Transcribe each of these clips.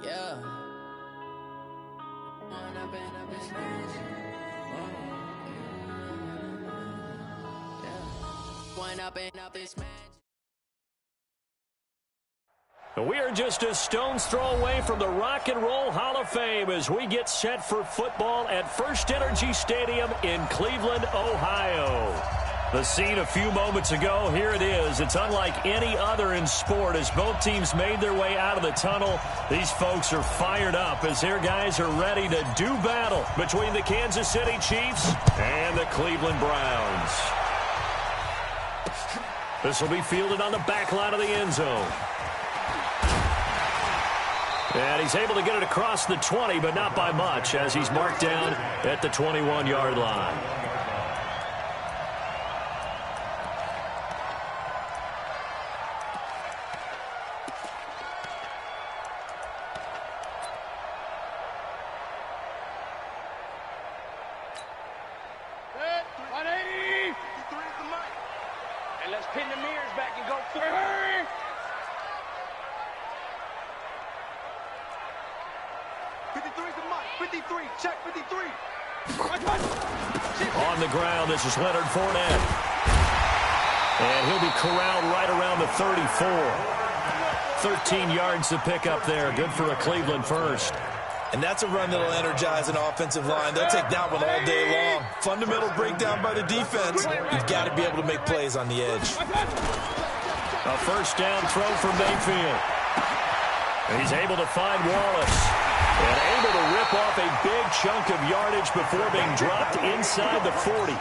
Yeah. We are just a stone's throw away from the Rock and Roll Hall of Fame as we get set for football at First Energy Stadium in Cleveland, Ohio. The scene a few moments ago, here it is. It's unlike any other in sport as both teams made their way out of the tunnel. These folks are fired up as their guys are ready to do battle between the Kansas City Chiefs and the Cleveland Browns. This will be fielded on the back line of the end zone. And he's able to get it across the 20, but not by much, as he's marked down at the 21-yard line. And let's pin the mirrors back and go through. 53's the mic. 53. Check 53. On the ground, this is Leonard Fournette. And he'll be corralled right around the 34. 13 yards to pick up there. Good for a Cleveland first. And that's a run that'll energize an offensive line. They'll take that one all day long. Fundamental breakdown by the defense. You've got to be able to make plays on the edge. A first down throw from Mayfield. He's able to find Wallace. And able to rip off a big chunk of yardage before being dropped inside the 40.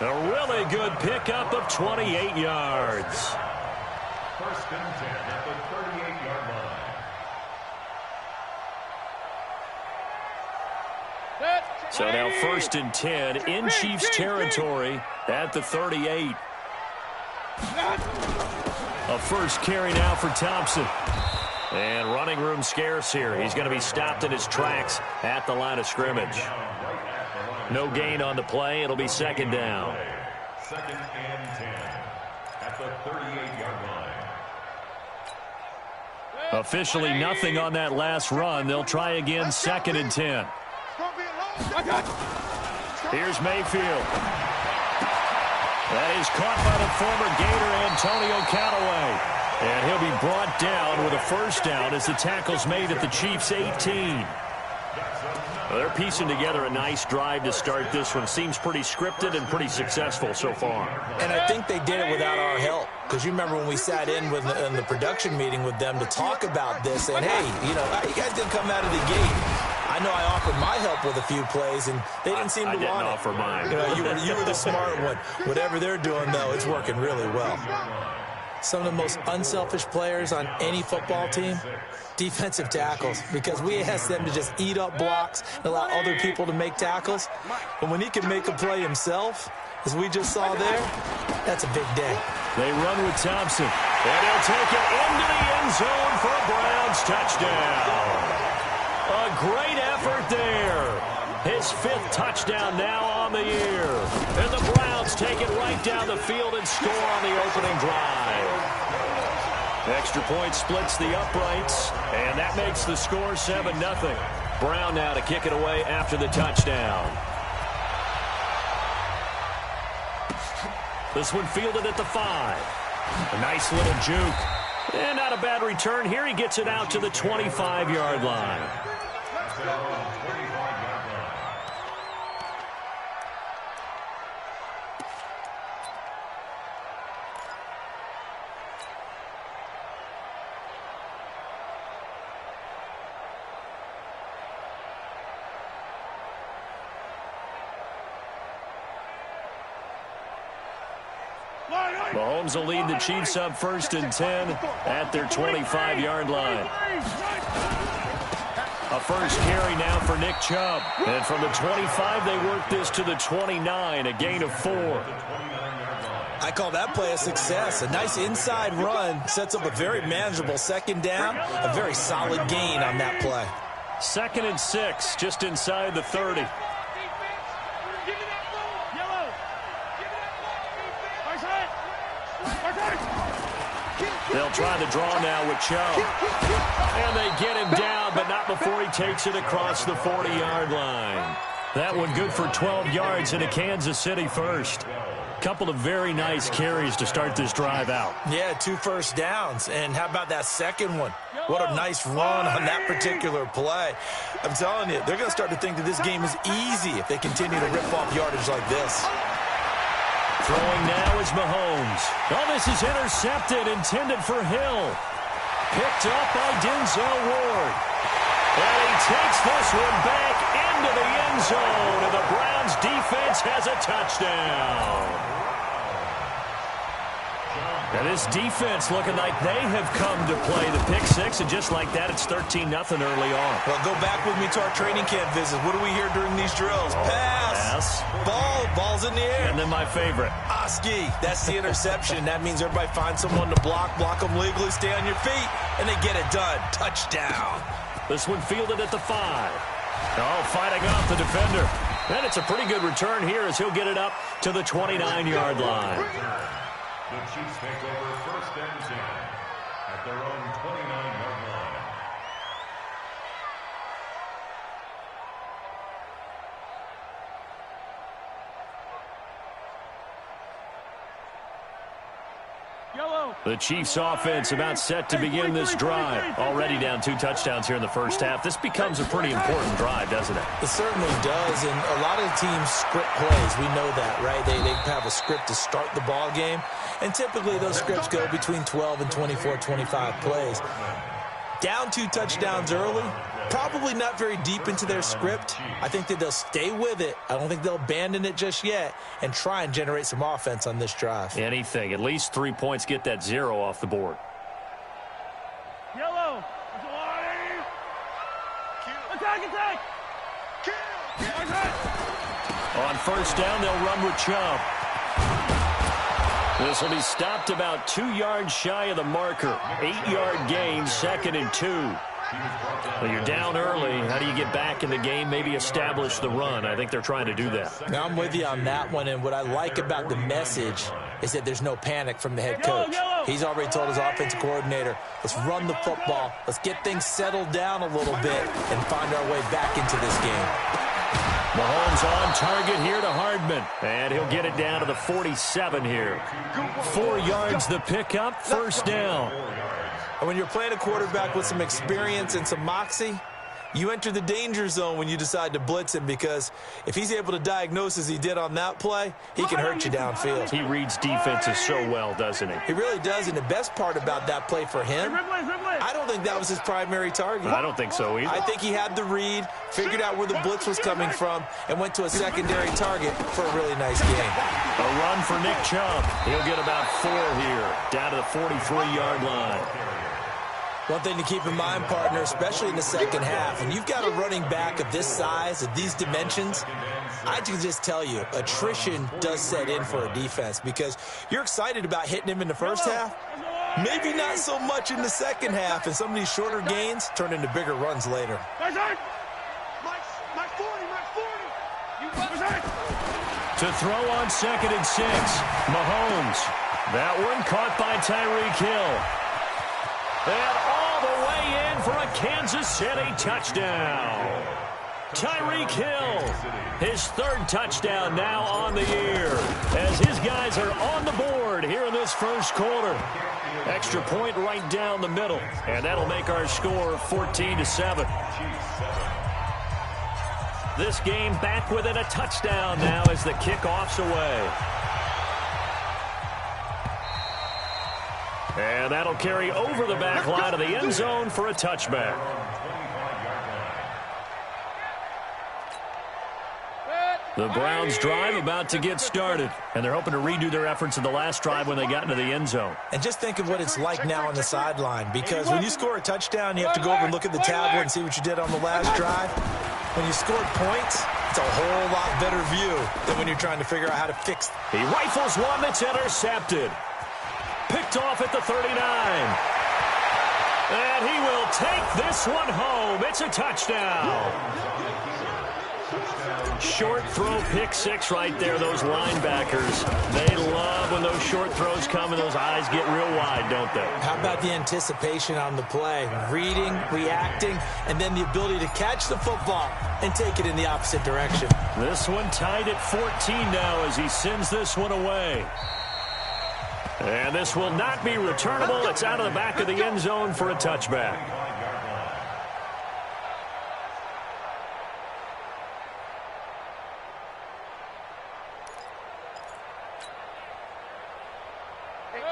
A really good pickup of 28 yards. First and 10 at the 38-yard line. So now first and 10 in Chiefs territory at the 38. A first carry now for Thompson. And running room scarce here. He's going to be stopped in his tracks at the line of scrimmage. No gain on the play. It'll be second down. Second and 10 at the 38-yard line. Officially nothing on that last run. They'll try again second and 10. Here's Mayfield. That is caught by the former Gator Antonio Callaway. And he'll be brought down with a first down as the tackle's made at the Chiefs' 18. Well, they're piecing together a nice drive to start this one. Seems pretty scripted and pretty successful so far. And I think they did it without our help. Because you remember when we sat in the production meeting with them to talk about this. And, hey, you know, you guys didn't come out of the gate. I know I offered my help with a few plays, and they didn't seem to want it. I didn't offer mine. You know, you were the smart one. Whatever they're doing, though, it's working really well. Some of the most unselfish players on any football team, defensive tackles, because we ask them to just eat up blocks and allow other people to make tackles. But when he can make a play himself, as we just saw there, that's a big day. They run with Thompson, and he'll take it into the end zone for a Browns touchdown. A great effort there. His fifth touchdown now on the year. And the Browns take it right down the field and score on the opening drive. Extra point splits the uprights, and that makes the score 7-0. Brown now to kick it away after the touchdown. This one fielded at the 5. A nice little juke. And not a bad return here. He gets it out to the 25-yard line. Mahomes will lead the Chiefs up first and 10 at their 25-yard line. A first carry now for Nick Chubb. And from the 25, they work this to the 29, a gain of 4. I call that play a success. A nice inside run sets up a very manageable second down. A very solid gain on that play. Second and 6, just inside the 30. They'll try the draw now with Chubb. And they get him down, but not before he takes it across the 40-yard line. That one good for 12 yards in a Kansas City first. Couple of very nice carries to start this drive out. Yeah, 2 first downs. And how about that second one? What a nice run on that particular play. I'm telling you, they're going to start to think that this game is easy if they continue to rip off yardage like this. Throwing now is Mahomes. Oh, this is intercepted, intended for Hill. Picked up by Denzel Ward. And he takes this one back into the end zone, and the Browns defense has a touchdown. Now this defense looking like they have come to play the pick six, and just like that, it's 13-0 early on. Well, go back with me to our training camp visits. What do we hear during these drills? Pass. Ball's in the air. And then my favorite. Oski, that's the interception. That means everybody finds someone to block them legally, stay on your feet, and they get it done. Touchdown. This one fielded at the 5. Oh, fighting off the defender. And it's a pretty good return here as he'll get it up to the 29-yard line. The Chiefs take over 1st and 10 at their own 29-yard line. The Chiefs offense about set to begin this drive. Already down 2 touchdowns here in the first half. This becomes a pretty important drive, doesn't it? It certainly does, and a lot of the teams script plays. We know that, right? They have a script to start the ball game, and typically those scripts go between 12 and 24, 25 plays. Down 2 touchdowns early, probably not very deep into their script. I think that they'll stay with it. I don't think they'll abandon it just yet and try and generate some offense on this drive. Anything. At least 3 points, get that 0 off the board. Yellow. Attack. On first down, they'll run with Chubb. This will be stopped about 2 yards shy of the marker. 8-yard gain, 2nd and 2. Well, you're down early. How do you get back in the game? Maybe establish the run. I think they're trying to do that. Now, I'm with you on that one, and what I like about the message is that there's no panic from the head coach. He's already told his offensive coordinator, let's run the football, let's get things settled down a little bit and find our way back into this game. Mahomes on target here to Hardman, and he'll get it down to the 47 here. 4 yards the pickup, first down. And when you're playing a quarterback with some experience and some moxie, you enter the danger zone when you decide to blitz him, because if he's able to diagnose as he did on that play, he can hurt you downfield. He reads defenses so well, doesn't he? He really does, and the best part about that play for him, I don't think that was his primary target. I don't think so either. I think he had the read, figured out where the blitz was coming from, and went to a secondary target for a really nice game. A run for Nick Chubb. He'll get about 4 here, down to the 43-yard line. One thing to keep in mind, partner, especially in the second half, when you've got a running back of this size, of these dimensions, I can just tell you, attrition does set in for a defense, because you're excited about hitting him in the first half, maybe not so much in the second half, and some of these shorter gains turn into bigger runs later. My 40. To throw on 2nd and 6, Mahomes. That one caught by Tyreek Hill. And all the way in for a Kansas City touchdown. Tyreek Hill, his 3rd touchdown now on the year, as his guys are on the board here in this first quarter. Extra point right down the middle, and that'll make our score 14-7. This game back within a touchdown now as the kickoff's away. And that'll carry over the back line of the end zone for a touchback. The Browns drive about to get started, and they're hoping to redo their efforts in the last drive when they got into the end zone. And just think of what it's like now on the sideline, because when you score a touchdown, you have to go over and look at the tablet and see what you did on the last drive. When you scored points, it's a whole lot better view than when you're trying to figure out how to fix it. He rifles one that's intercepted. Picked off at the 39. And he will take this one home. It's a touchdown. Short throw pick six right there, those linebackers. They love when those short throws come and those eyes get real wide, don't they? How about the anticipation on the play? Reading, reacting, and then the ability to catch the football and take it in the opposite direction. This one tied at 14 now as he sends this one away. And this will not be returnable. It's out of the back of the end zone for a touchback.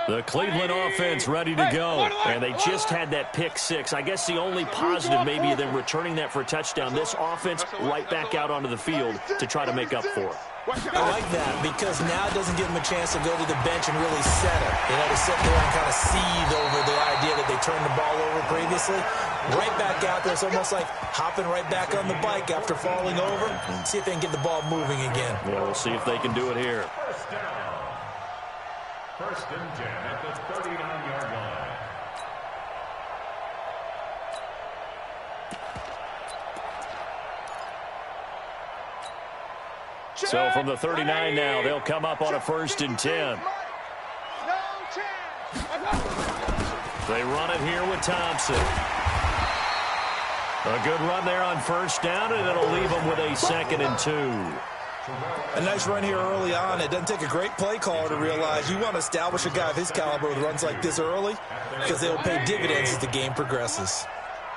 The Cleveland offense ready to go. And they just had that pick six. I guess the only positive maybe of them returning that for a touchdown. This offense right back out onto the field to try to make up for it. I like that because now it doesn't give them a chance to go to the bench and really settle. You know, to sit there and kind of seethe over the idea that they turned the ball over previously. Right back out there. It's almost like hopping right back on the bike after falling over. See if they can get the ball moving again. Yeah, we'll see if they can do it here. First and 10 at the 39-yard line. So from the 39 now, they'll come up on a first and 10. They run it here with Thompson. A good run there on first down, and it'll leave them with a 2nd and 2. A nice run here early on. It doesn't take a great play caller to realize you want to establish a guy of his caliber with runs like this early because they'll pay dividends as the game progresses.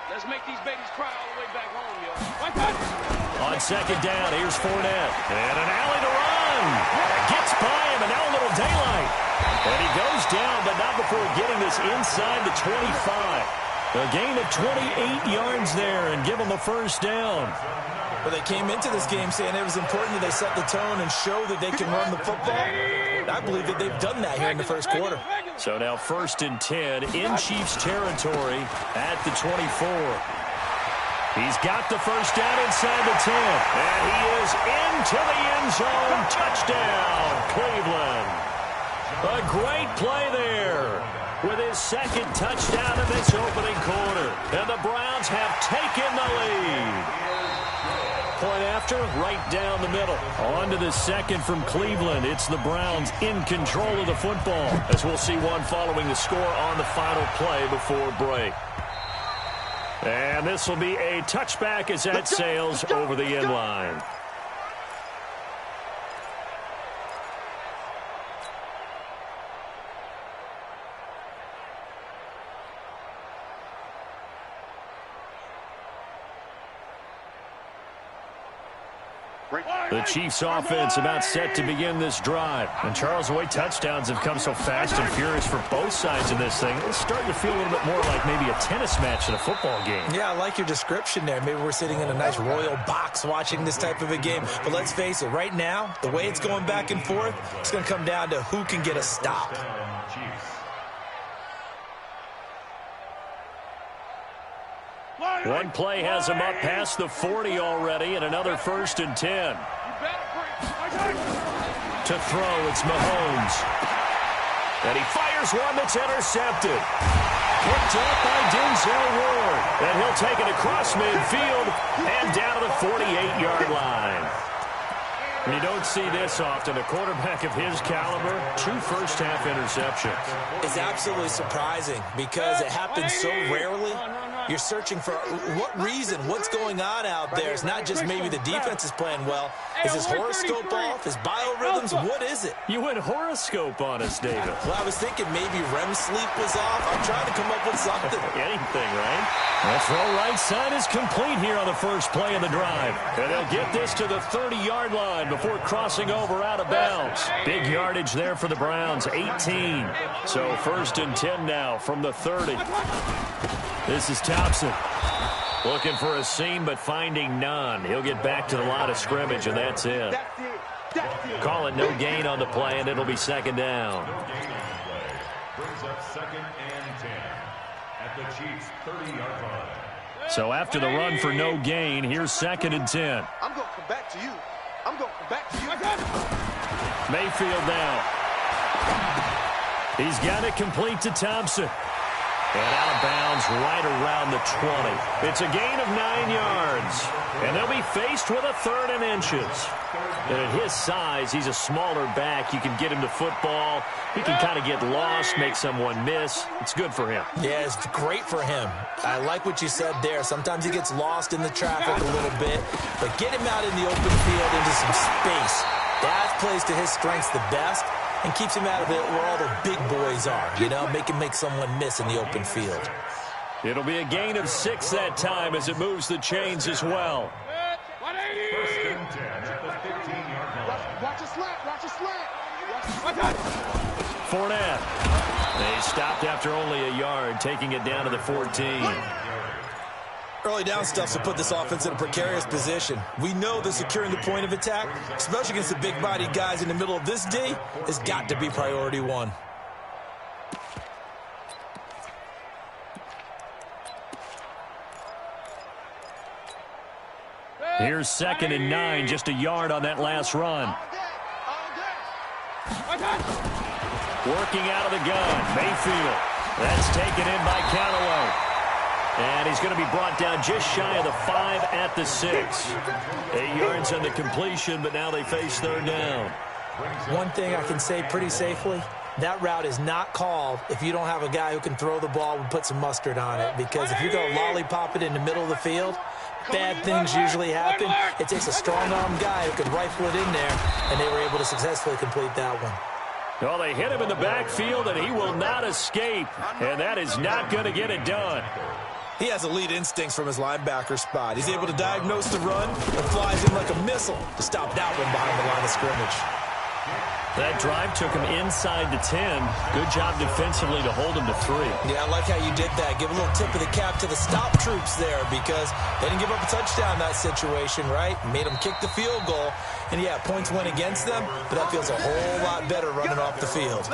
Let's make these babies cry all the way back home, yo. On second down, here's Fournette. And an alley to run. Gets by him, and now a little daylight. And he goes down, but not before getting this inside the 25. A gain of 28 yards there and give him a first down. Well, they came into this game saying it was important that they set the tone and show that they can run the football. I believe that they've done that here in the first quarter. So now first and 10 in Chiefs territory at the 24. He's got the first down inside the 10. And he is into the end zone. Touchdown, Cleveland. A great play there with his second touchdown in this opening quarter. And the Browns have taken the lead. Point after, right down the middle. On to the second from Cleveland. It's the Browns in control of the football, as we'll see one following the score on the final play before break. And this will be a touchback as that sails over the end line. The Chiefs offense about set to begin this drive. And Charles, the way touchdowns have come so fast and furious for both sides in this thing, it's starting to feel a little bit more like maybe a tennis match in a football game. Yeah, I like your description there. Maybe we're sitting in a nice royal box watching this type of a game. But let's face it, right now, the way it's going back and forth, it's going to come down to who can get a stop. One play has him up past the 40 already, and another first and 10. To throw, it's Mahomes. And he fires one that's intercepted. Picked up by Denzel Ward. And he'll take it across midfield and down to the 48-yard line. And you don't see this often. A quarterback of his caliber, 2 first-half interceptions. It's absolutely surprising because it happens so rarely. You're searching for what reason, what's going on out there. It's not just maybe the defense is playing well. Is his horoscope off? His biorhythms? What is it? You went horoscope on us, David. Well, I was thinking maybe REM sleep was off. I'm trying to come up with something. Anything, right? That throw right side is complete here on the first play of the drive. And they'll get this to the 30-yard line before crossing over out of bounds. Big yardage there for the Browns, 18. So first and 10 now from the 30. This is Thompson. Looking for a seam, but finding none. He'll get back to the line of scrimmage, and that's it. Call it no gain on the play, and it'll be second down. No gain on the play. Brings up 2nd and 10 at the Chiefs' 30-yard line. So after the run for no gain, here's 2nd and 10. I'm going to come back to you. I'm going to come back to you. Mayfield now. He's got it complete to Thompson. And out of bounds right around the 20. It's a gain of 9 yards. And they'll be faced with a 3rd and inches. And at his size, he's a smaller back. You can get him to football. He can kind of get lost, make someone miss. It's good for him. Yeah, it's great for him. I like what you said there. Sometimes he gets lost in the traffic a little bit. But get him out in the open field into some space. That plays to his strengths the best and keeps him out of it where all the big boys are. You know, make him make someone miss in the open field. It'll be a gain of 6 that time as it moves the chains as well. First and 10 at the 15-yard line. Watch a slant. Watch a slant. Fournette. They stopped after only a yard, taking it down to the 14. Early down stuff to put this offense in a precarious position. We know that securing the point of attack, especially against the big-bodied guys in the middle of this D, has got to be priority one. Here's 2nd and 9, just a yard on that last run. Working out of the gun, Mayfield. That's taken in by Callaway. And he's going to be brought down just shy of the 5 at the 6. 8 yards on the completion, but now they face 3rd down. One thing I can say pretty safely, that route is not called if you don't have a guy who can throw the ball and put some mustard on it. Because if you go lollipop it in the middle of the field, bad things usually happen. It takes a strong-arm guy who can rifle it in there, and they were able to successfully complete that one. Well, they hit him in the backfield, and he will not escape. And that is not going to get it done. He has elite instincts from his linebacker spot. He's able to diagnose the run and flies in like a missile to stop that one behind the line of scrimmage. That drive took him inside the 10. Good job defensively to hold him to 3. Yeah, I like how you did that. Give a little tip of the cap to the stop troops there because they didn't give up a touchdown in that situation, right? Made them kick the field goal. And, yeah, points went against them, but that feels a whole lot better running off the field.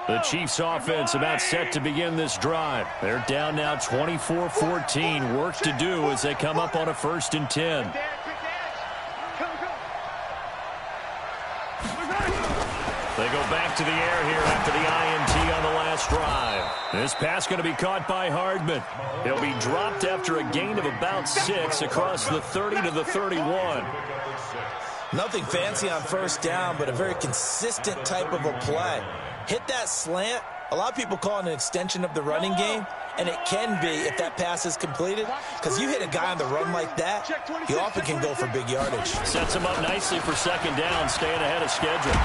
The Chiefs offense about set to begin this drive. They're down now 24-14. Work to do as they come up on a 1st and 10. They go back to the air here after the INT on the last drive. This pass going to be caught by Hardman. He'll be dropped after a gain of about 6 across the 30 to the 31. Nothing fancy on 1st down, but a very consistent type of a play. Hit that slant. A lot of people call it an extension of the running game, and it can be if that pass is completed, because you hit a guy on the run like that, he often can go for big yardage. Sets him up nicely for 2nd down, staying ahead of schedule.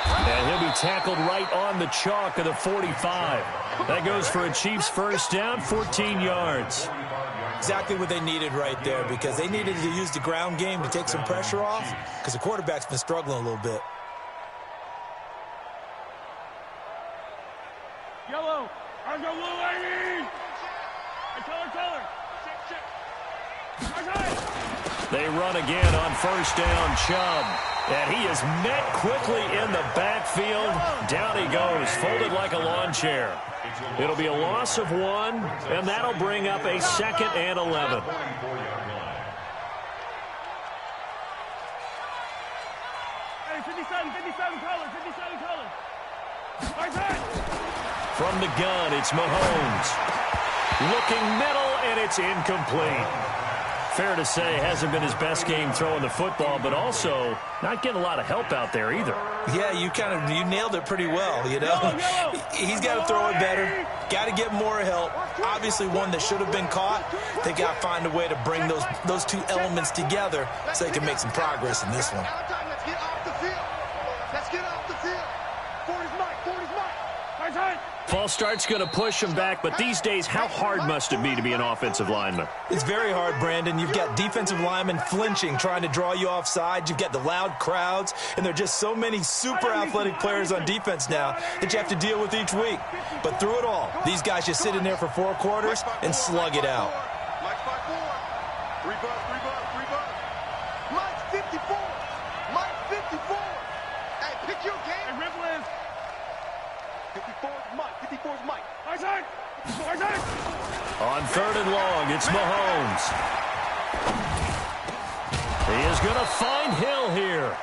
And he'll be tackled right on the chalk of the 45. That goes for a Chiefs 1st down, 14 yards. Exactly what they needed right there, because they needed to use the ground game to take some pressure off, because the quarterback's been struggling a little bit. Yellow. I go blue, lady. Color. They run again on 1st down, Chubb. And he is met quickly in the backfield. Down he goes, folded like a lawn chair. It'll be a loss of 1, and that'll bring up a 2nd and 11. Hey, 57 color. From the gun, it's Mahomes. Looking middle, and it's incomplete. Fair to say, hasn't been his best game throwing the football, but also not getting a lot of help out there either. Yeah, you nailed it pretty well, you know. He's got to throw it better. Got to get more help. Obviously one that should have been caught. They got to find a way to bring those two elements together so they can make some progress in this one. Let's get off the field. Forty's Mike. False start's going to push him back, but these days, how hard must it be to be an offensive lineman? It's very hard, Brandon. You've got defensive linemen flinching, trying to draw you off sides. You've got the loud crowds, and there are just so many super athletic players on defense now that you have to deal with each week. But through it all, these guys just sit in there for 4 quarters and slug it out. Mike's 5-4. 3 bucks. Mike's 54. Hey, pick your game. Hey, Ripple is 54's Mike. Isaac. On 3rd and long, it's Mahomes. He is going to find Hill here.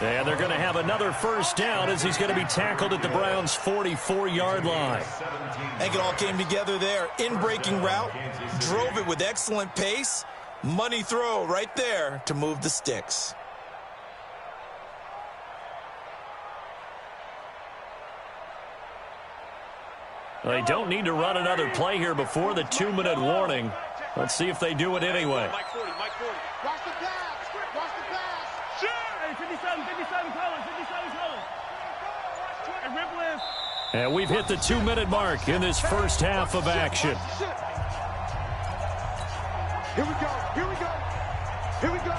And they're going to have another first down as he's going to be tackled at the Browns' 44-yard line. I think it all came together there. In-breaking route, drove it with excellent pace. Money throw right there to move the sticks. They don't need to run another play here before the 2-minute warning. Let's see if they do it anyway. Mike 40, Mike 40. Watch the pass. Watch the pass. Shoot! Hey, 57 Collins. And rip lift. And we've hit the 2-minute mark in this first half of action. Here we go. Here we go. Here we go.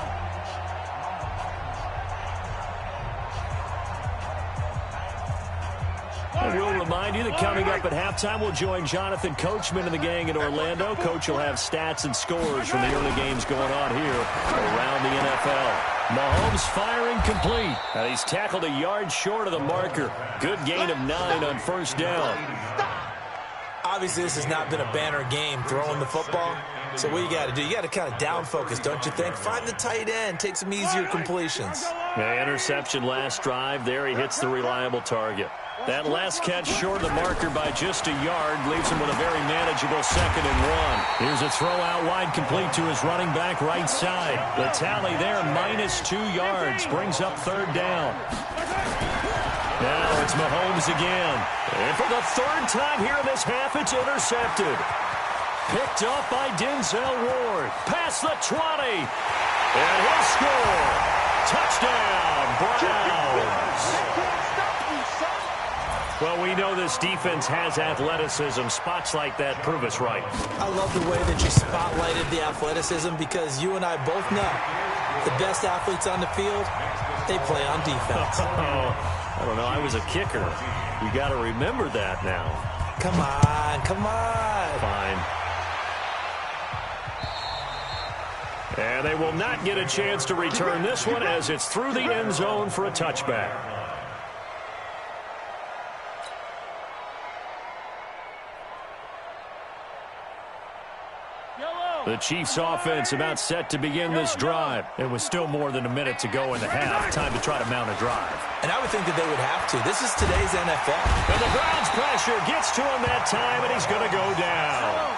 And we'll remind you that coming up at halftime, we'll join Jonathan Coachman and the gang in Orlando. Coach will have stats and scores from the early games going on here around the NFL. Mahomes firing complete. And he's tackled a yard short of the marker. Good gain of 9 on first down. Obviously, this has not been a banner game throwing the football. So what you got to do, you got to kind of down focus, don't you think? Find the tight end, take some easier completions. Yeah, interception last drive. There he hits the reliable target. That last catch short of the marker by just a yard leaves him with a very manageable 2nd and 1. Here's a throw out wide complete to his running back right side. The tally there, -2 yards, brings up 3rd down. Now it's Mahomes again. And for the 3rd time here in this half, it's intercepted. Picked up by Denzel Ward. Past the 20. And he'll score. Touchdown, Browns. Well, we know this defense has athleticism. Spots like that prove us right. I love the way that you spotlighted the athleticism because you and I both know the best athletes on the field, they play on defense. I don't know. I was a kicker. You got to remember that now. Come on, come on. Fine. And they will not get a chance to return this one as it's through the end zone for a touchback. The Chiefs offense about set to begin this drive. It was still more than a minute to go in the half. Time to try to mount a drive. And I would think that they would have to. This is today's NFL. And the Browns pressure gets to him that time, and he's going to go down.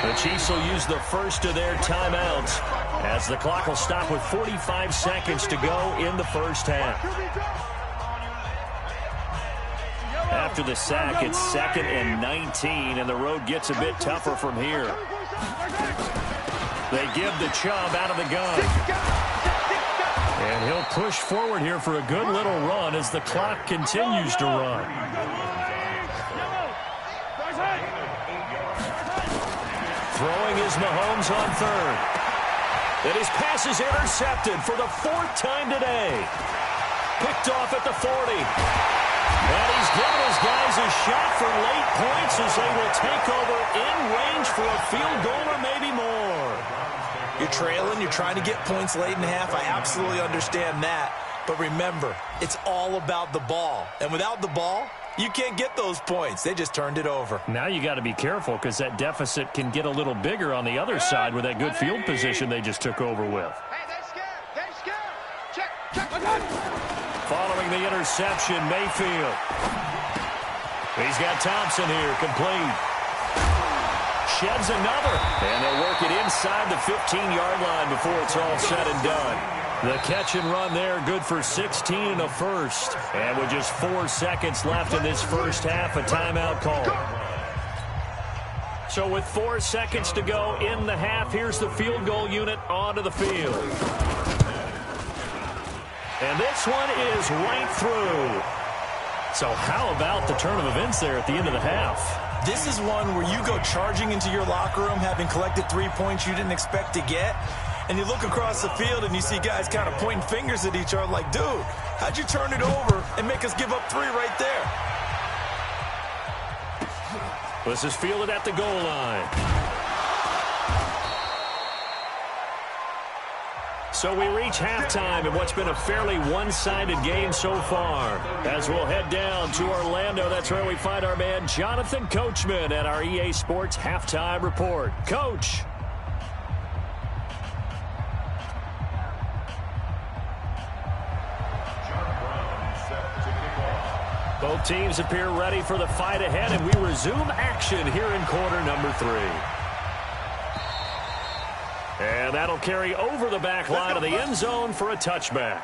The Chiefs will use the first of their timeouts as the clock will stop with 45 seconds to go in the first half. After the sack, it's 2nd and 19, and the road gets a bit tougher from here. They give the Chubb out of the gun. And he'll push forward here for a good little run as the clock continues to run. Throwing is Mahomes on 3rd. And his pass is intercepted for the 4th time today. Picked off at the 40. And he's given his guys a shot for late points as they will take over in range for a field goal or maybe more. You're trailing, you're trying to get points late in the half. I absolutely understand that. But remember, it's all about the ball. And without the ball, you can't get those points. They just turned it over. Now you got to be careful because that deficit can get a little bigger on the other side with that good field position they just took over with. Hey, they're scared. They're scared. Check. Following the interception, Mayfield. He's got Thompson here, complete. Sheds another. And they'll work it inside the 15-yard line before it's all said and done. The catch and run there, good for 16 and a first. And with just 4 seconds left in this first half, a timeout call. So with 4 seconds to go in the half, here's the field goal unit onto the field. And this one is right through. So how about the turn of events there at the end of the half? This is one where you go charging into your locker room having collected 3 points you didn't expect to get. And you look across the field and you see guys kind of pointing fingers at each other like, dude, how'd you turn it over and make us give up 3 right there? This is fielded at the goal line. So we reach halftime in what's been a fairly one-sided game so far. As we'll head down to Orlando, that's where we find our man Jonathan Coachman at our EA Sports Halftime Report. Coach. Both teams appear ready for the fight ahead, and we resume action here in quarter number 3. And that'll carry over the back line of the end zone for a touchback.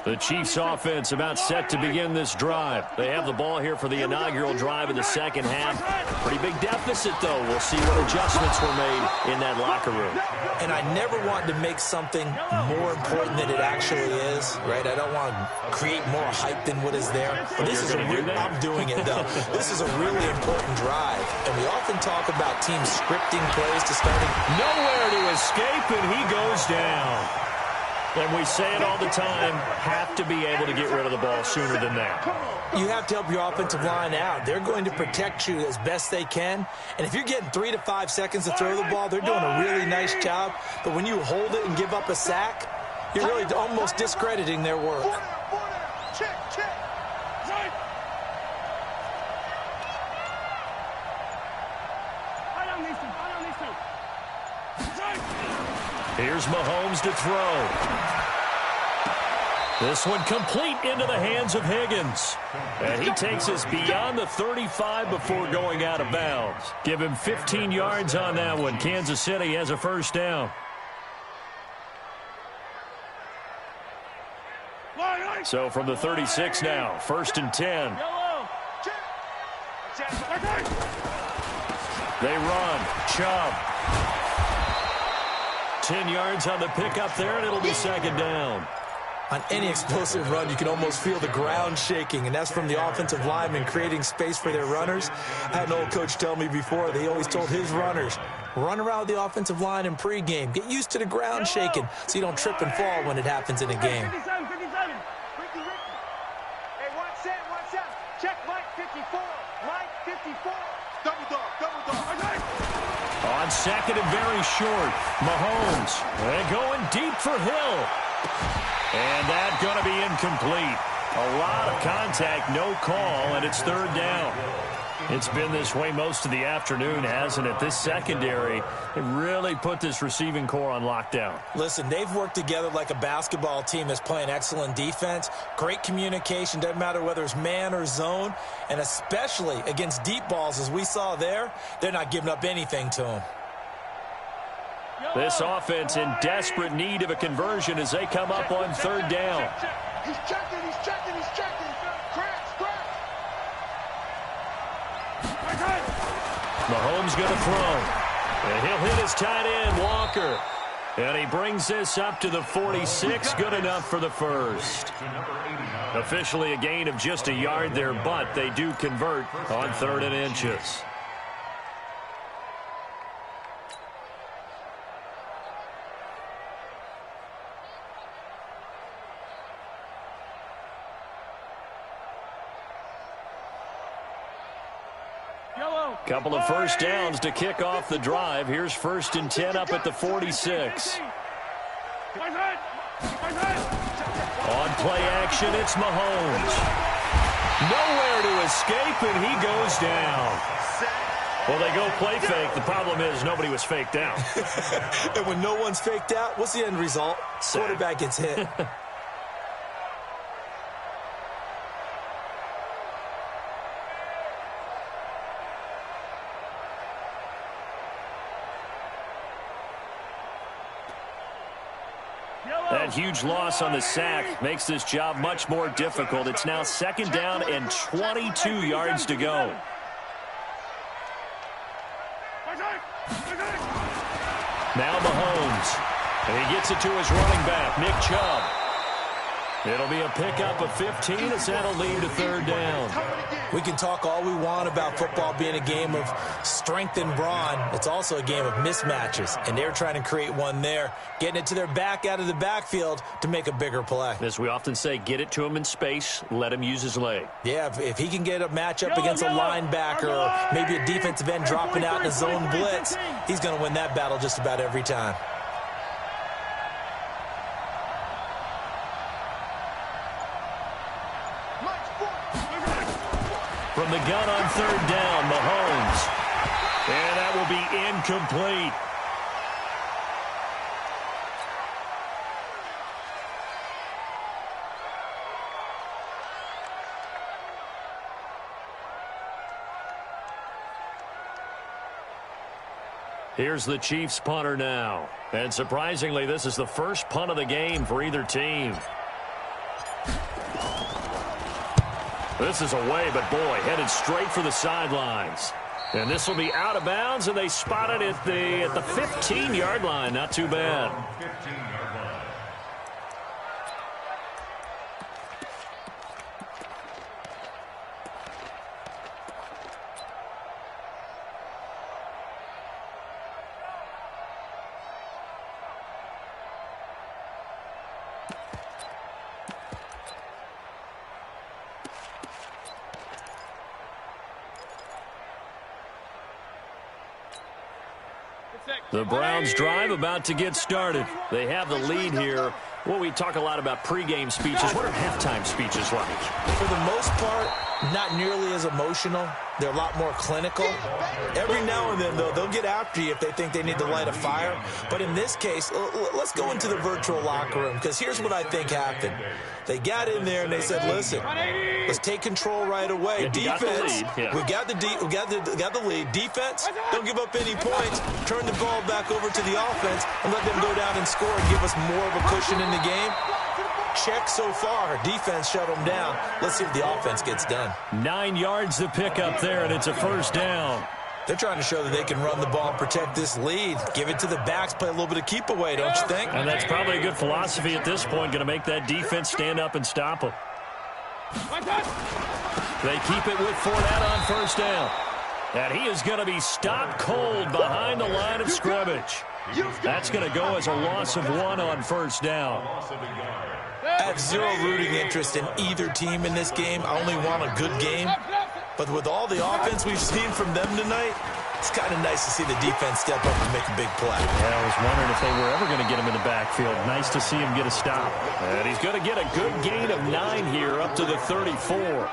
The Chiefs offense about set to begin this drive. They have the ball here for the inaugural drive in the second half. Pretty big deficit, though. We'll see what adjustments were made in that locker room. And I never want to make something more important than it actually is, right? I don't want to create more hype than what is there. But this is I'm doing it, though. This is a really important drive. And we often talk about teams scripting plays to starting. Nowhere to escape, and he goes down. And we say it all the time, have to be able to get rid of the ball sooner than that. You have to help your offensive line out. They're going to protect you as best they can. And if you're getting 3 to 5 seconds to throw the ball, they're doing a really nice job. But when you hold it and give up a sack, you're really almost discrediting their work. Here's Mahomes to throw. This one complete into the hands of Higgins. And he takes us beyond the 35 before going out of bounds. Give him 15 yards on that one. Kansas City has a first down. So from the 36 now, 1st and 10. They run. Chubb. 10 yards on the pickup there, and it'll be second down. On any explosive run, you can almost feel the ground shaking, and that's from the offensive linemen creating space for their runners. I had an old coach tell me before, they always told his runners, run around the offensive line in pregame. Get used to the ground shaking so you don't trip and fall when it happens in a game. 57, 57. Ricky. Hey, watch out. Check Mike 54. Mike 54. Double dog. On second and very short, Mahomes. And going deep for Hill. And that's going to be incomplete. A lot of contact, no call, and it's third down. It's been this way most of the afternoon, hasn't it? This secondary, they really put this receiving core on lockdown. Listen, they've worked together like a basketball team that's playing excellent defense. Great communication, doesn't matter whether it's man or zone. And especially against deep balls, as we saw there, they're not giving up anything to them. This offense in desperate need of a conversion as they come up on third down. He's checking. Cracks. Mahomes going to throw. And he'll hit his tight end, Walker. And he brings this up to the 46. Good enough for the first. Officially a gain of just a yard there, but they do convert on 3rd and inches. Couple of first downs to kick off the drive. Here's 1st and 10 up at the 46. On play action, it's Mahomes. Nowhere to escape, and he goes down. Well, they go play fake. The problem is nobody was faked out. And when no one's faked out, what's the end result? Quarterback gets hit. That huge loss on the sack makes this job much more difficult. It's now 2nd down and 22 yards to go. Now Mahomes. And he gets it to his running back, Nick Chubb. It'll be a pickup of 15 as that'll lead to 3rd down. We can talk all we want about football being a game of strength and brawn. It's also a game of mismatches, and they're trying to create one there, getting it to their back out of the backfield to make a bigger play. As we often say, get it to him in space, let him use his leg. Yeah, if he can get a matchup against a linebacker or maybe a defensive end dropping out in a zone blitz, he's going to win that battle just about every time. From the gun on third down, Mahomes. And that will be incomplete. Here's the Chiefs punter now. And surprisingly, this is the first punt of the game for either team. This is away, but boy, headed straight for the sidelines. And this will be out of bounds, and they spot it at the 15-yard line. Not too bad. 15-yard line. The Browns drive about to get started. They have the lead here. Well, we talk a lot about pregame speeches. What are halftime speeches like? For the most part, not nearly as emotional. They're a lot more clinical. Every now and then, though, they'll get after you if they think they need to light a fire. But in this case, let's go into the virtual locker room, because here's what I think happened. They got in there and they said, listen, let's take control right away. Defense, we got the lead. Defense, don't give up any points. Turn the ball back over to the offense and let them go down and score and give us more of a cushion in the game. Check so far. Defense shut them down. Let's see if the offense gets done. 9 yards to pick up there, and it's a first down. They're trying to show that they can run the ball and protect this lead. Give it to the backs, play a little bit of keep away, don't you think? And that's probably a good philosophy at this point, going to make that defense stand up and stop them. They keep it with Fournette on first down. And he is going to be stopped cold behind the line of scrimmage. That's going to go as a loss of 1 on first down. I have zero rooting interest in either team in this game. I only want a good game. But with all the offense we've seen from them tonight, it's kind of nice to see the defense step up and make a big play. Yeah, I was wondering if they were ever going to get him in the backfield. Nice to see him get a stop. And he's going to get a good gain of 9 here up to the 34.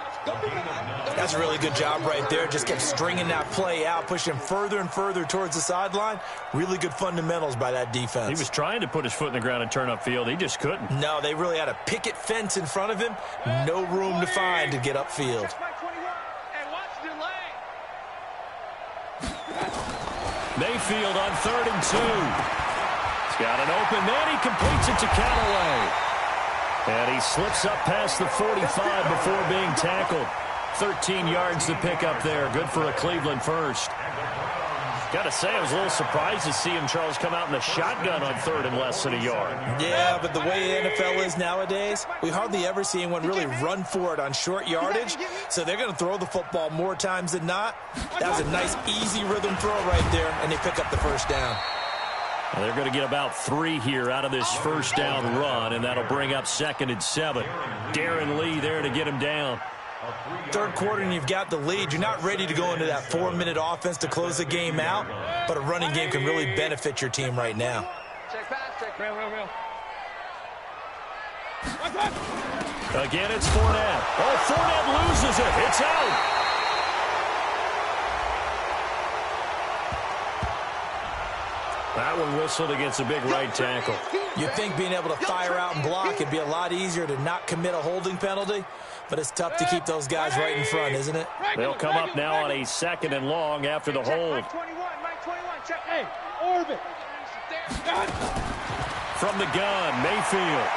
That's a really good job right there. Just kept stringing that play out, pushing further and further towards the sideline. Really good fundamentals by that defense. He was trying to put his foot in the ground and turn upfield. He just couldn't. No, they really had a picket fence in front of him. No room to find to get upfield. Mayfield on 3rd and 2. He's got an open man. He completes it to Callaway. And he slips up past the 45 before being tackled. 13 yards to pick up there. Good for a Cleveland first. Got to say, I was a little surprised to see him, Charles, come out in the shotgun on 3rd and less than a yard. Yeah, but the way the NFL is nowadays, we hardly ever see anyone really run for it on short yardage. So they're going to throw the football more times than not. That was a nice, easy rhythm throw right there, and they pick up the first down. Well, they're going to get about 3 here out of this first down run, and that'll bring up 2nd and 7. Darren Lee there to get him down. Third quarter and you've got the lead. You're not ready to go into that 4-minute offense to close the game out, but a running game can really benefit your team right now. Check pass, check. Real. Again, it's Fournette. Oh, Fournette loses it. It's out. That one whistled against a big right tackle. You'd think being able to fire out and block would be a lot easier to not commit a holding penalty, but it's tough to keep those guys right in front, isn't it? They'll come up now on a 2nd and long after the hold. Mike 21, check. Hey, orbit. From the gun, Mayfield.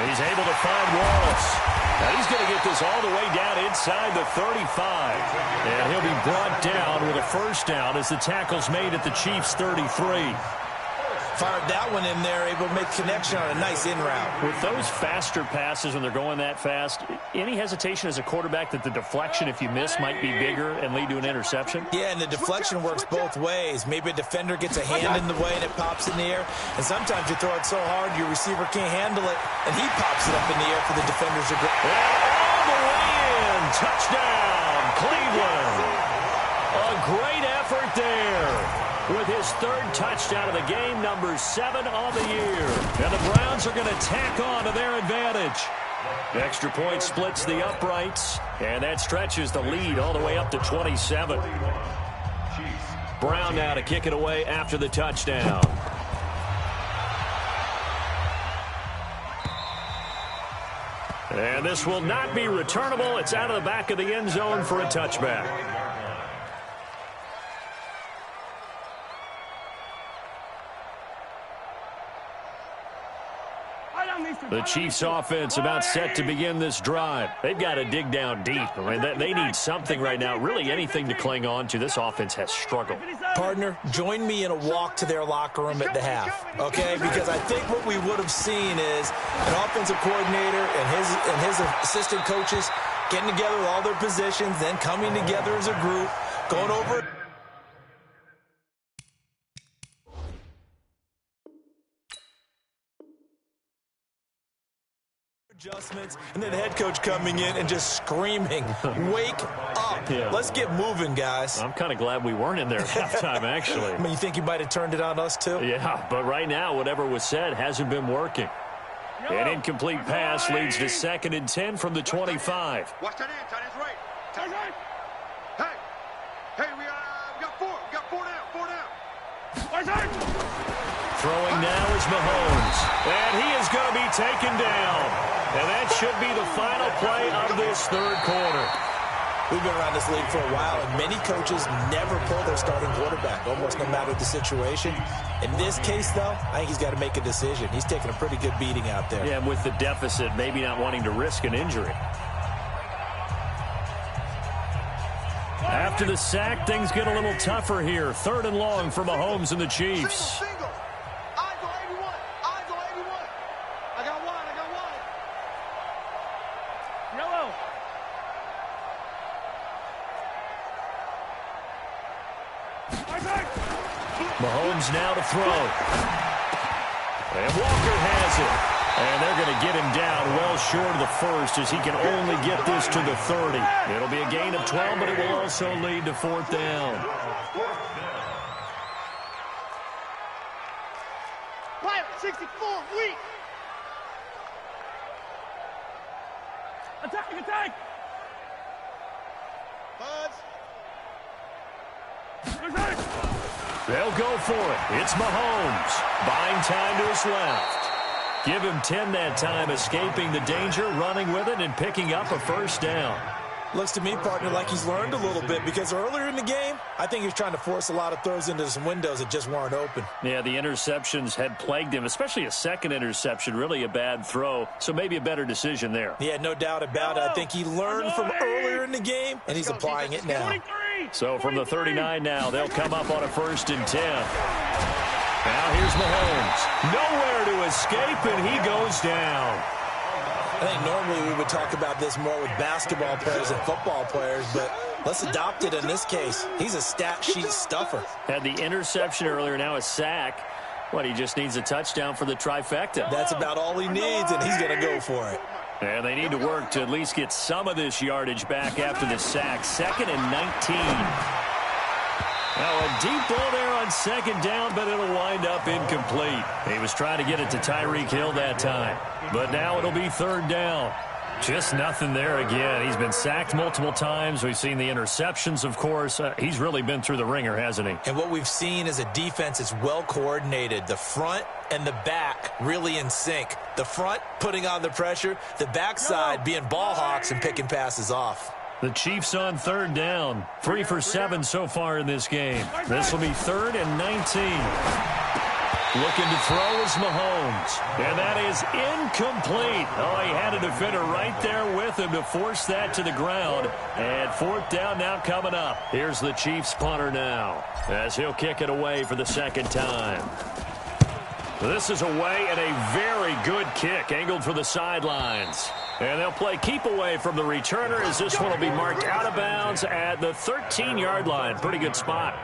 He's able to find Wallace. Now he's going to get this all the way down inside the 35. And he'll be brought down with a first down as the tackle's made at the Chiefs' 33. Fired that one in there, able to make connection on a nice in route. With those faster passes when they're going that fast, any hesitation as a quarterback that the deflection, if you miss, might be bigger and lead to an interception? Yeah, and the deflection works both ways. Maybe a defender gets a hand in the way and it pops in the air. And sometimes you throw it so hard your receiver can't handle it, and he pops it up in the air for the defenders to go. All the way in. Touchdown, Cleveland. A great effort there. With his 3rd touchdown of the game, number 7 on the year. And the Browns are going to tack on to their advantage. Extra point splits the uprights, and that stretches the lead all the way up to 27. Brown now to kick it away after the touchdown. And this will not be returnable. It's out of the back of the end zone for a touchback. The Chiefs offense about set to begin this drive. They've got to dig down deep. I mean, they need something right now, really anything to cling on to. This offense has struggled. Partner, join me in a walk to their locker room at the half, okay? Because I think what we would have seen is an offensive coordinator and his assistant coaches getting together with all their positions, then coming together as a group, going over adjustments, and then the head coach coming in and just screaming, wake up. Yeah. Let's get moving, guys. I'm kind of glad we weren't in there at halftime, actually. I mean, you think you might have turned it on us, too? Yeah, but right now, whatever was said hasn't been working. An incomplete pass leads to 2nd and 10 from the 25. Watch that in, tight end's right. Tight end. Hey, we got four. We got four down. Throwing now is Mahomes. And he is going to be taken down. And that should be the final play of this third quarter. We've been around this league for a while, and many coaches never pull their starting quarterback, almost no matter the situation. In this case, though, I think he's got to make a decision. He's taking a pretty good beating out there. Yeah, and with the deficit, maybe not wanting to risk an injury. After the sack, things get a little tougher here. 3rd and long for Mahomes and the Chiefs. Mahomes now to throw. And Walker has it. And they're going to get him down well short of the first as he can only get this to the 30. It'll be a gain of 12, but it will also lead to 4th down. Pilot 64, weak. Attack. They'll go for it. It's Mahomes. Buying time to his left. Give him 10 that time, escaping the danger, running with it, and picking up a 1st down. Looks to me, partner, like he's learned a little bit, because earlier in the game, I think he was trying to force a lot of throws into some windows that just weren't open. Yeah, the interceptions had plagued him, especially a second interception, really a bad throw, so maybe a better decision there. Yeah, no doubt about it. I think he learned from earlier in the game, and he's applying it now. So from the 39 now, they'll come up on a 1st and 10. Now here's Mahomes. Nowhere to escape, and he goes down. I think normally we would talk about this more with basketball players and football players, but let's adopt it in this case. He's a stat sheet stuffer. Had the interception earlier, now a sack. What, he just needs a touchdown for the trifecta. That's about all he needs, and he's going to go for it. And they need to work to at least get some of this yardage back after the sack. 2nd and 19. Now a deep ball there on 2nd down, but it'll wind up incomplete. He was trying to get it to Tyreek Hill that time. But now it'll be 3rd down. Just nothing there again. He's been sacked multiple times. We've seen the interceptions, of course. He's really been through the ringer, hasn't he? And what we've seen is a defense that's well coordinated. The front and the back really in sync. The front putting on the pressure. The backside being ball hawks and picking passes off. The Chiefs on 3rd down. 3 for 7 so far in this game. This will be 3rd and 19. Looking to throw is Mahomes. And that is incomplete. Oh, he had a defender right there with him to force that to the ground. And 4th down now coming up. Here's the Chiefs punter now as he'll kick it away for the 2nd time. This is away and a very good kick angled for the sidelines. And they'll play keep away from the returner as this one will be marked out of bounds at the 13-yard line. Pretty good spot.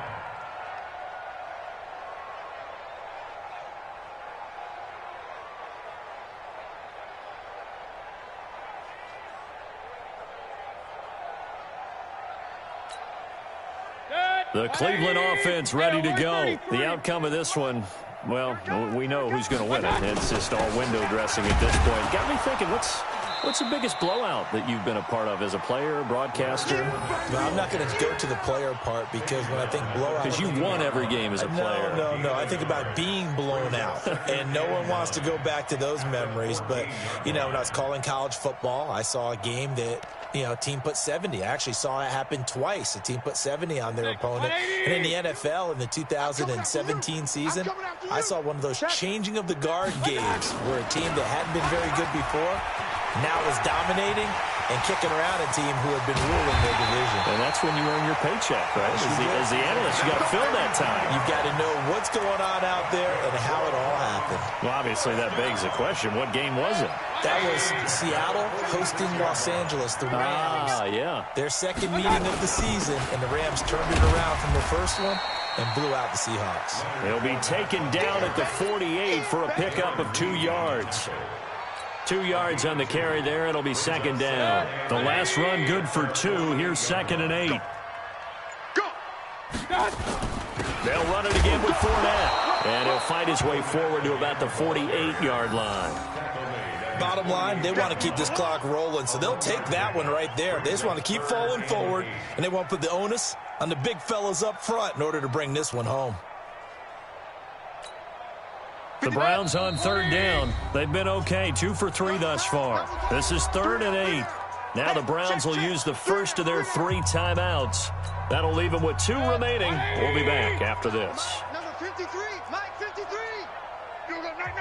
The Cleveland offense ready to go. The outcome of this one, well, we know who's going to win it. It's just all window dressing at this point. Got me thinking, what's What's the biggest blowout that you've been a part of as a player, broadcaster? Well, I'm not going to go to the player part because when I think blowout... Because you won every game as a player. No. I think about being blown out. And no one wants to go back to those memories. But, you know, when I was calling college football, I saw a game that, you know, a team put 70. I actually saw it happen twice. A team put 70 on their opponent. And in the NFL in the 2017 season, I saw one of those changing of the guard games where a team that hadn't been very good before now was dominating and kicking around a team who had been ruling their division. And that's when you earn your paycheck, right? As the analyst, you got to fill that time. You've got to know what's going on out there and how it all happened. Well, obviously, that begs the question, what game was it? That was Seattle hosting Los Angeles, the Rams. Yeah. Their second meeting of the season, and the Rams turned it around from the first one and blew out the Seahawks. They'll be taken down at the 48 for a pickup of 2 yards. 2 yards on the carry there. It'll be second down. The last run good for 2. Here's 2nd and 8. Go. They'll run it again with Fournette. And he'll fight his way forward to about the 48-yard line. Bottom line, they want to keep this clock rolling, so they'll take that one right there. They just want to keep falling forward, and they want to put the onus on the big fellas up front in order to bring this one home. The Browns on 3rd down. They've been okay, 2 for 3 thus far. This is 3rd and 8. Now the Browns will use the first of their 3 timeouts. That'll leave them with 2 remaining. We'll be back after this. Number 53, Mike 53. You go, night.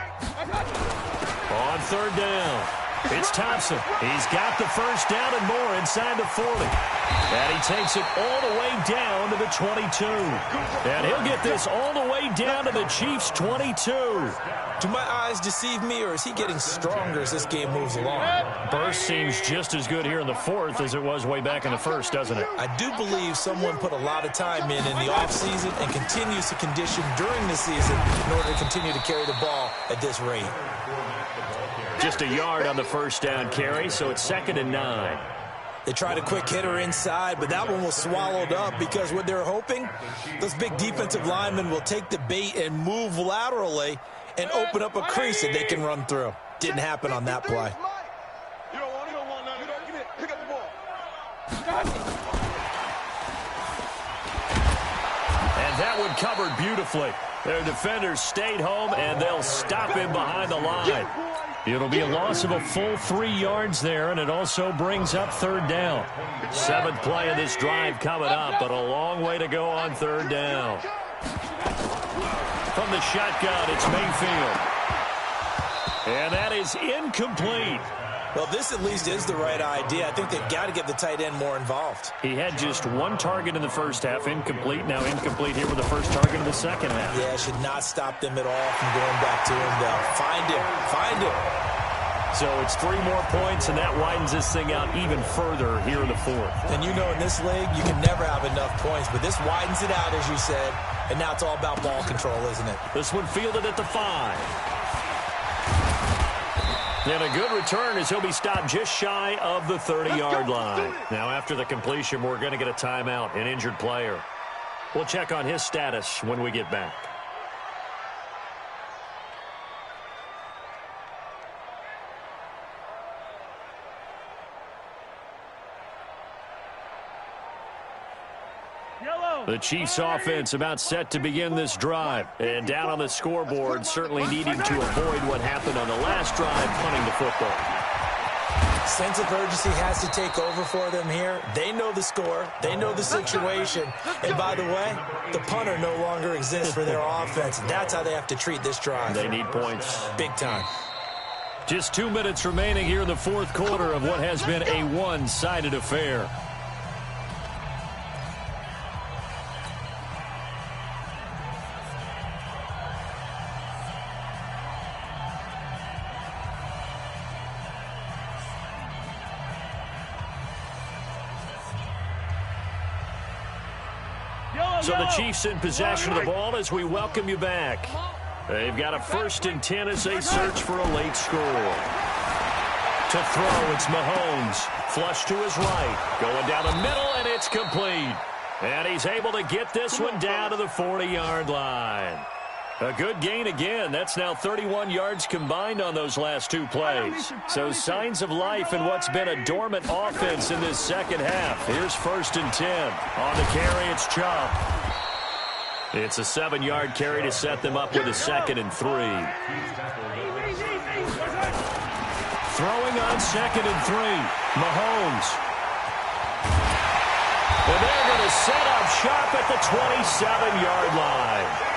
On 3rd down, it's Thompson. He's got the first down and more inside the 40. And he takes it all the way down to the 22. And he'll get this all the way down to the Chiefs' 22. Do my eyes deceive me, or is he getting stronger as this game moves along? Burst seems just as good here in the 4th as it was way back in the 1st, doesn't it? I do believe someone put a lot of time in the offseason and continues to condition during the season in order to continue to carry the ball at this rate. Just a yard on the first down carry, so it's 2nd and 9. They tried a quick hitter inside, but that one was swallowed up because what they're hoping, those big defensive linemen will take the bait and move laterally and open up a crease that they can run through. Didn't happen on that play. You don't want none. Give it. Pick up the ball. And that one covered beautifully. Their defenders stayed home, and they'll stop him behind the line. It'll be a loss of a full 3 yards there, and it also brings up 3rd down. 7th play of this drive coming up, but a long way to go on 3rd down. From the shotgun, it's Mayfield. And that is incomplete. Well, this at least is the right idea. I think they've got to get the tight end more involved. He had just 1 target in the first half, incomplete. Now incomplete here with the first target in the second half. Yeah, should not stop them at all from going back to him, though. Find him. So it's 3 more points, and that widens this thing out even further here in the 4th. And you know in this league, you can never have enough points, but this widens it out, as you said, and now it's all about ball control, isn't it? This one fielded at the 5. And a good return as he'll be stopped just shy of the 30-yard line. Now after the completion, we're going to get a timeout, an injured player. We'll check on his status when we get back. The Chiefs offense about set to begin this drive. And down on the scoreboard, certainly needing to avoid what happened on the last drive, punting the football. Sense of urgency has to take over for them here. They know the score. They know the situation. And by the way, the punter no longer exists for their offense. That's how they have to treat this drive. They need points. Big time. Just 2 minutes remaining here in the 4th quarter of what has been a one-sided affair. So the Chiefs in possession of the ball as we welcome you back. They've got a 1st and 10 as they search for a late score. To throw, it's Mahomes. Flush to his right. Going down the middle, and it's complete. And he's able to get this one down to the 40-yard line. A good gain again. That's now 31 yards combined on those last two plays. So signs of life in what's been a dormant offense in this second half. Here's 1st and 10. On the carry, it's Chubb. It's a 7-yard carry to set them up with a 2nd and 3. Throwing on 2nd and 3. Mahomes. And they're going to set up shop at the 27-yard line.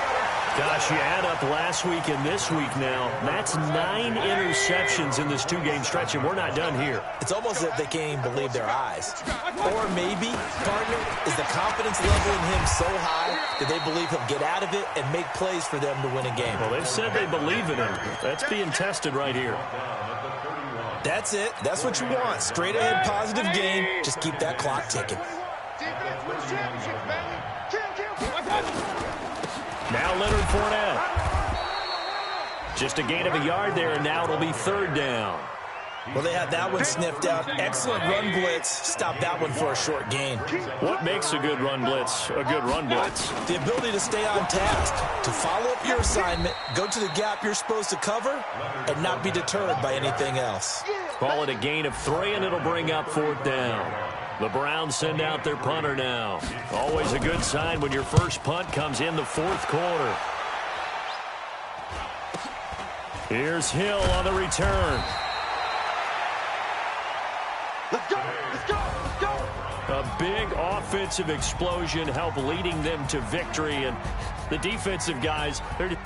Gosh, you add up last week and this week now. That's 9 interceptions in this 2-game stretch, and we're not done here. It's almost as if they can't even believe their eyes. Or maybe, partner, is the confidence level in him so high that they believe he'll get out of it and make plays for them to win a game. Well, they've said they believe in him. That's being tested right here. That's it. That's what you want. Straight ahead positive game. Just keep that clock ticking. Defense wins championships, baby. Kill. Now Leonard Fournette. Just a gain of a yard there, and now it'll be 3rd down. Well, they had that one sniffed out. Excellent run blitz. Stop that one for a short gain. What makes a good run blitz a good run blitz? The ability to stay on task, to follow up your assignment, go to the gap you're supposed to cover, and not be deterred by anything else. Call it a gain of 3, and it'll bring up 4th down. The Browns send out their punter now. Always a good sign when your first punt comes in the 4th quarter. Here's Hill on the return. Let's go. A big offensive explosion helped leading them to victory, and the defensive guys, they're